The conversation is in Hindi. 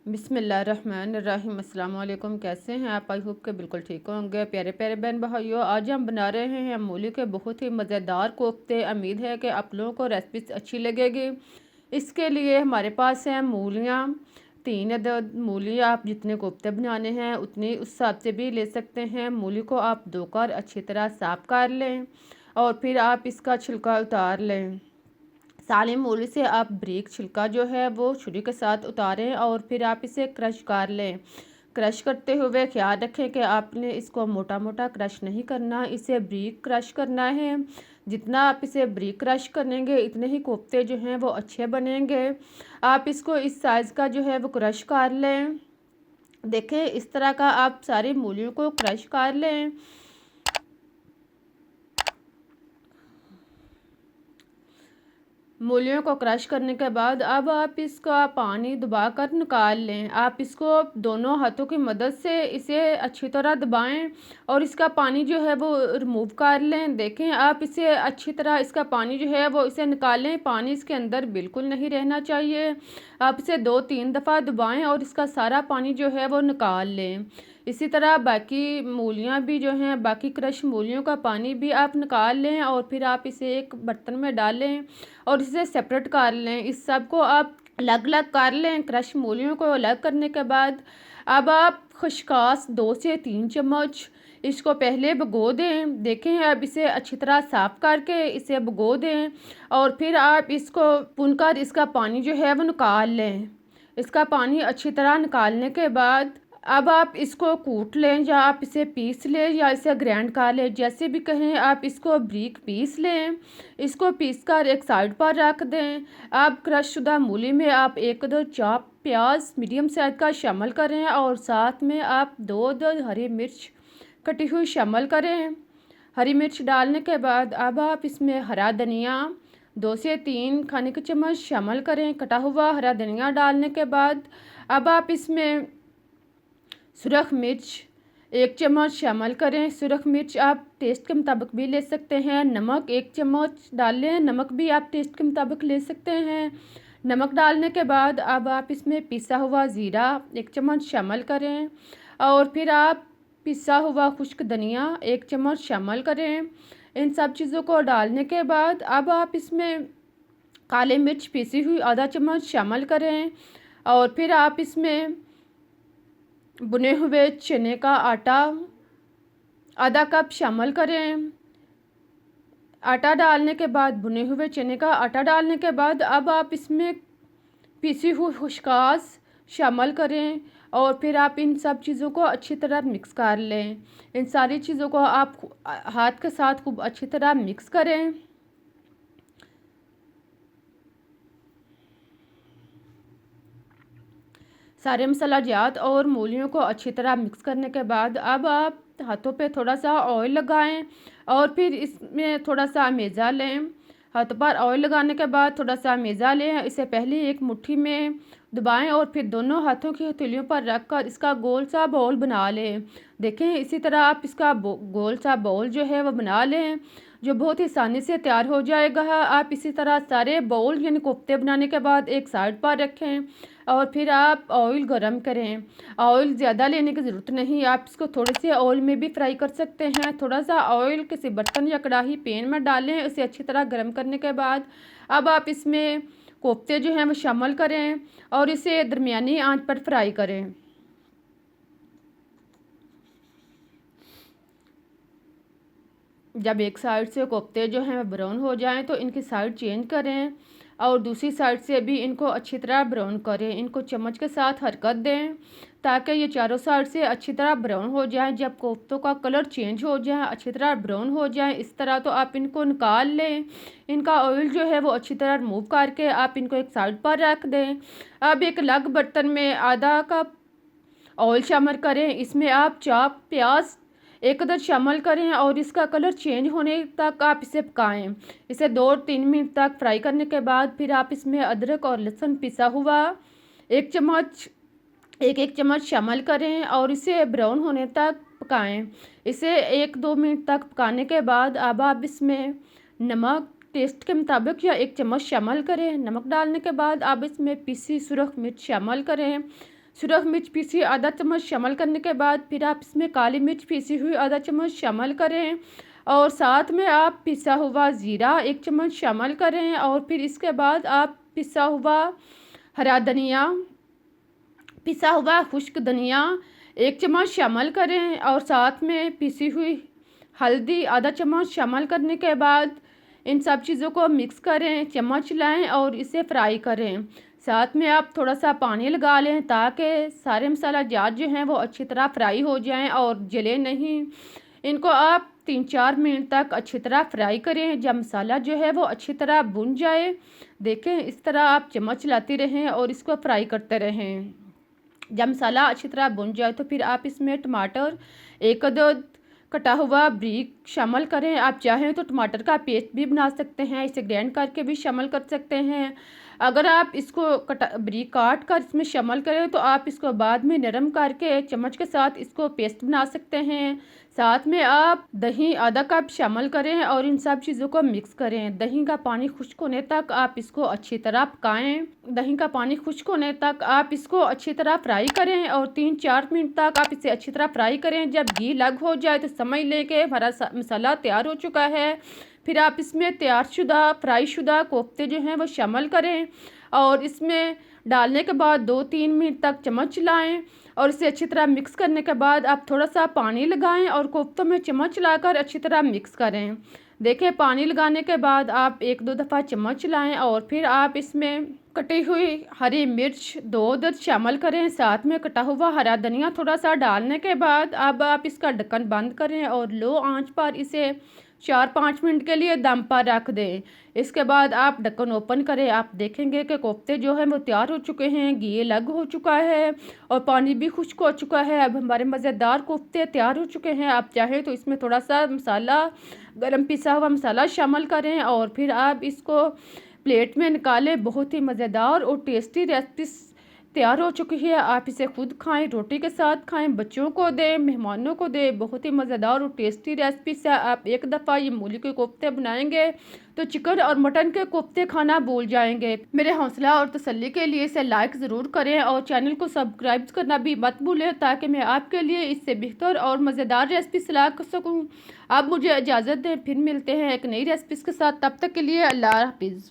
बिस्मिल्लाहिर्रहमानिर्रहीम। अस्सलाम वालेकुम। कैसे हैं आप? आई होप के बिल्कुल ठीक होंगे। प्यारे प्यारे बहन भाइयों, आज हम बना रहे हैं मूली के बहुत ही मज़ेदार कोफ्ते। उम्मीद है कि आप लोगों को रेसिपी अच्छी लगेगी। इसके लिए हमारे पास हैं मूलियाँ, 3 अदद मूली। आप जितने कोफ्ते बनाने हैं उतनी उस हिसाब से भी ले सकते हैं। मूली को आप धोकर अच्छी तरह साफ़ कर लें और फिर आप इसका छिलका उतार लें। साली मूली से आप ब्रीक छिलका जो है वो छुरी के साथ उतारें और फिर आप इसे क्रश कर लें। क्रश करते हुए ख्याल रखें कि आपने इसको मोटा मोटा क्रश नहीं करना, इसे ब्रीक क्रश करना है। जितना आप इसे ब्रीक क्रश करेंगे इतने ही कोफ्ते जो हैं वो अच्छे बनेंगे। आप इसको इस साइज़ का जो है वो क्रश कर लें। देखें, इस तरह का आप सारी मूलियों को क्रश कर लें। मूलियों को क्रश करने के बाद अब आप इसका पानी दबाकर निकाल लें। आप इसको दोनों हाथों की मदद से इसे अच्छी तरह दबाएं और इसका पानी जो है वो रिमूव कर लें। देखें, आप इसे अच्छी तरह इसका पानी जो है वो इसे निकालें। पानी इसके अंदर बिल्कुल नहीं रहना चाहिए। आप इसे 2-3 दफ़ा दबाएं और इसका सारा पानी जो है वो निकाल लें। इसी तरह बाकी मूलियाँ भी जो हैं, बाकी क्रश मूलियों का पानी भी आप निकाल लें और फिर आप इसे एक बर्तन में डालें और इसे सेपरेट कर लें। इस सब को आप अलग अलग कर लें। क्रश मूलियों को अलग करने के बाद अब आप खसखस 2 से 3 चम्मच इसको पहले भिगो दें। देखें, अब इसे अच्छी तरह साफ़ करके इसे भिगो दें और फिर आप इसको भूनकर इसका पानी जो है वो निकाल लें। इसका पानी अच्छी तरह निकालने के बाद अब आप इसको कूट लें या आप इसे पीस लें या इसे ग्राइंड कर लें, जैसे भी कहें। आप इसको बारीक पीस लें। इसको पीस कर एक साइड पर रख दें। अब क्रश शुदा मूली में आप 1 चाप प्याज मीडियम साइज का शामिल करें और साथ में आप 2 हरी मिर्च कटी हुई शामिल करें। हरी मिर्च डालने के बाद अब आप इसमें हरा धनिया 2 से 3 खाने के चम्मच शामिल करें। कटा हुआ हरा धनिया डालने के बाद अब आप इसमें सुरख मिर्च 1 चम्मच शामिल करें। सुरख मिर्च आप टेस्ट के मुताबिक भी ले सकते हैं। नमक 1 चम्मच डाल लें। नमक भी आप टेस्ट के मुताबिक ले सकते हैं। नमक डालने के बाद अब आप इसमें पिसा हुआ ज़ीरा 1 चम्मच शामिल करें और फिर आप पिसा हुआ खुश्क धनिया 1 चम्मच शामिल करें। इन सब चीज़ों को डालने के बाद अब आप इसमें काली मिर्च पिसी हुई आधा चम्मच शामिल करें और फिर आप इसमें बुने हुए चने का आटा आधा कप शामिल करें। आटा डालने के बाद बुने हुए चने का आटा डालने के बाद अब आप इसमें पिसी हुई खसखस शामिल करें और फिर आप इन सब चीज़ों को अच्छी तरह मिक्स कर लें। इन सारी चीज़ों को आप हाथ के साथ खूब अच्छी तरह मिक्स करें। सारे मसाला जात और मूलियों को अच्छी तरह मिक्स करने के बाद अब आप हाथों पे थोड़ा सा ऑयल लगाएं और फिर इसमें थोड़ा सा मेज़ा लें। हाथों पर ऑयल लगाने के बाद थोड़ा सा मेज़ा लें। इसे पहले एक मुट्ठी में दबाएं और फिर दोनों हाथों की हथेलियों पर रख कर इसका गोल सा बॉल बना लें। देखें, इसी तरह आप इसका गोल सा बॉल जो है वो बना लें, जो बहुत ही आसानी से तैयार हो जाएगा। आप इसी तरह सारे बाउल यानी कोफ्ते बनाने के बाद एक साइड पर रखें और फिर आप ऑयल गरम करें। ऑयल ज़्यादा लेने की ज़रूरत नहीं, आप इसको थोड़े से ऑयल में भी फ्राई कर सकते हैं। थोड़ा सा ऑयल किसी बर्तन या कढ़ाई पैन में डालें, उसे अच्छी तरह गरम करने के बाद अब आप इसमें कोफ्ते जो हैं वो शामिल करें और इसे दरमियानी आंच पर फ्राई करें। जब एक साइड से कोफ्ते जो हैं ब्राउन हो जाएं तो इनकी साइड चेंज करें और दूसरी साइड से भी इनको अच्छी तरह ब्राउन करें। इनको चम्मच के साथ हरकत दें ताकि ये चारों साइड से अच्छी तरह ब्राउन हो जाए। जब कोफ्तों का कलर चेंज हो जाए, अच्छी तरह ब्राउन हो जाए इस तरह, तो आप इनको निकाल लें। इनका ऑयल जो है वो अच्छी तरह रिमूव करके आप इनको एक साइड पर रख दें। अब एक अलग बर्तन में आधा कप ऑयल शामिल करें। इसमें आप चाप प्याज 1 अदद शामिल करें और इसका कलर चेंज होने तक आप इसे पकाएं। इसे 2-3 मिनट तक फ्राई करने के बाद फिर आप इसमें अदरक और लहसुन पिसा हुआ 1 चम्मच एक चम्मच शामिल करें और इसे ब्राउन होने तक पकाएं। इसे 1-2 मिनट तक पकाने के बाद अब आप इसमें नमक टेस्ट के मुताबिक या 1 चम्मच शामिल करें। नमक डालने के बाद आप इसमें पिसी सुरख मिर्च शामिल करें। सुरख मिर्च पीसी आधा चम्मच शामिल करने के बाद फिर आप इसमें काली मिर्च पीसी हुई आधा चम्मच शामिल करें और साथ में आप पिसा हुआ ज़ीरा 1 चम्मच शामिल करें और फिर इसके बाद आप पिसा हुआ हरा धनिया, पिसा हुआ खुश्क धनिया 1 चम्मच शामिल करें और साथ में पिसी हुई हल्दी आधा चम्मच शामिल करने के बाद इन सब चीज़ों को मिक्स करें, चम्मच लाएं और इसे फ्राई करें। साथ में आप थोड़ा सा पानी लगा लें ताकि सारे मसाला जात जो हैं वो अच्छी तरह फ्राई हो जाएं और जले नहीं। इनको आप 3-4 मिनट तक अच्छी तरह फ्राई करें। जब मसाला जो है वो अच्छी तरह भुन जाए, देखें इस तरह आप चम्मच लाते रहें और इसको फ्राई करते रहें। जब मसाला अच्छी तरह भुन जाए तो फिर आप इसमें टमाटर 1 अदद कटा हुआ बारीक शामिल करें। आप चाहें तो टमाटर का पेस्ट भी बना सकते हैं, इसे ग्राइंड करके भी शामिल कर सकते हैं। अगर आप इसको बारीक काट कर इसमें शामिल करें तो आप इसको बाद में नरम करके चम्मच के साथ इसको पेस्ट बना सकते हैं। साथ में आप दही आधा कप शामिल करें और इन सब चीज़ों को मिक्स करें। दही का पानी खुश्क होने तक आप इसको अच्छी तरह पकाएं। दही का पानी खुश्क होने तक आप इसको अच्छी तरह फ्राई करें और 3-4 मिनट तक आप इसे अच्छी तरह फ्राई करें। जब घी लग हो जाए तो समझ लें कि हमारा मसाला तैयार हो चुका है। फिर आप इसमें तैयारशुदा फ्राई शुदा कोफ्ते जो हैं वो शामिल करें और इसमें डालने के बाद 2-3 मिनट तक चम्मच चलाएं और इसे अच्छी तरह मिक्स करने के बाद आप थोड़ा सा पानी लगाएं और कोफ्तों में चम्मच चलाकर अच्छी तरह मिक्स करें। देखें पानी लगाने के बाद आप 1-2 दफ़ा चम्मच चलाएं और फिर आप इसमें कटी हुई हरी मिर्च 2 अदद शामिल करें। साथ में कटा हुआ हरा धनिया थोड़ा सा डालने के बाद अब आप इसका ढक्कन बंद करें और लो आंच पर इसे 4-5 मिनट के लिए दम पर रख दें। इसके बाद आप ढक्कन ओपन करें, आप देखेंगे कि कोफ्ते जो हैं वो तैयार हो चुके हैं, घी अलग हो चुका है और पानी भी खुश्क हो चुका है। अब हमारे मज़ेदार कोफ्ते तैयार हो चुके हैं। आप चाहें तो इसमें थोड़ा सा मसाला गरम पिसा हुआ मसाला शामिल करें और फिर आप इसको प्लेट में निकालें। बहुत ही मज़ेदार और टेस्टी रेसिपी तैयार हो चुकी है। आप इसे खुद खाएं, रोटी के साथ खाएं, बच्चों को दें, मेहमानों को दें। बहुत ही मज़ेदार और टेस्टी रेसिपी से आप एक दफ़ा ये मूली के कोफ्ते बनाएंगे तो चिकन और मटन के कोफ्ते खाना भूल जाएंगे। मेरे हौसला और तसल्ली के लिए इसे लाइक ज़रूर करें और चैनल को सब्सक्राइब करना भी मत भूलें ताकि मैं आपके लिए इससे बेहतर और मज़ेदार रेसिपी सलाह कर सकूँ। आप मुझे इजाज़त दें, फिर मिलते हैं एक नई रेसिपी के साथ। तब तक के लिए अल्लाह हाफिज़।